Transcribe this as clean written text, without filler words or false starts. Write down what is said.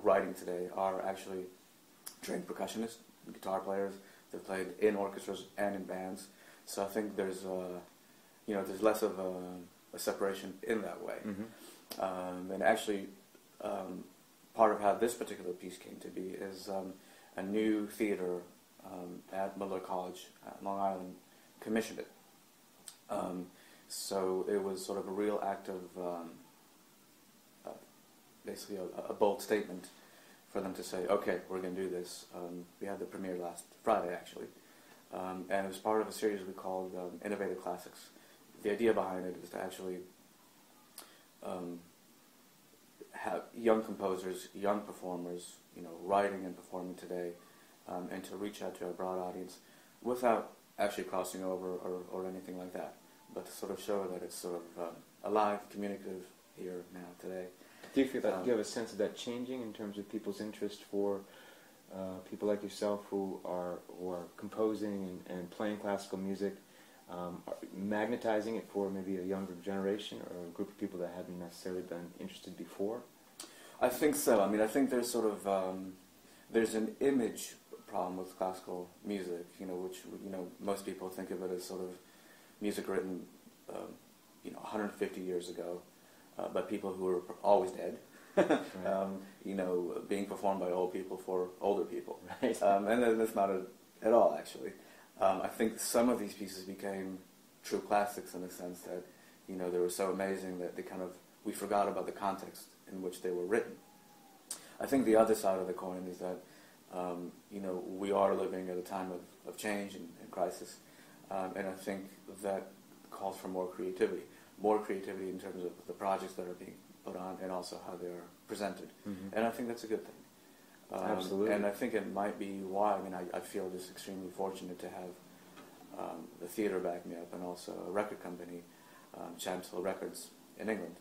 writing today are actually trained percussionists, guitar players. They've played in orchestras and in bands. So I think there's there's less of a separation in that way. And actually, part of how this particular piece came to be is a new theater at Molloy College, Long Island, commissioned it. So it was sort of a real act of basically a bold statement for them to say, okay, we're going to do this. We had the premiere last Friday, actually. And it was part of a series we called Innovative Classics. The idea behind it is to actually have young composers, young performers, writing and performing today, and to reach out to a broad audience without actually crossing over or anything like that, but to sort of show that it's sort of alive, communicative here now today. Do you feel that? Do you have a sense of that changing in terms of people's interest for people like yourself who are composing and playing classical music, magnetizing it for maybe a younger generation or a group of people that hadn't necessarily been interested before? I think so. I mean, I think there's sort of there's an image problem with classical music, which most people think of it as sort of music written 150 years ago. By people who are always dead, right. Being performed by old people for older people. Right. And that's not at all, actually. I think some of these pieces became true classics in the sense that, they were so amazing that we forgot about the context in which they were written. I think the other side of the coin is that, we are living at a time of change and crisis, and I think that calls for more creativity in terms of the projects that are being put on and also how they are presented. And I think that's a good thing. Absolutely. And I think it might be why, I feel just extremely fortunate to have the theater back me up and also a record company, Champs Hill Records in England.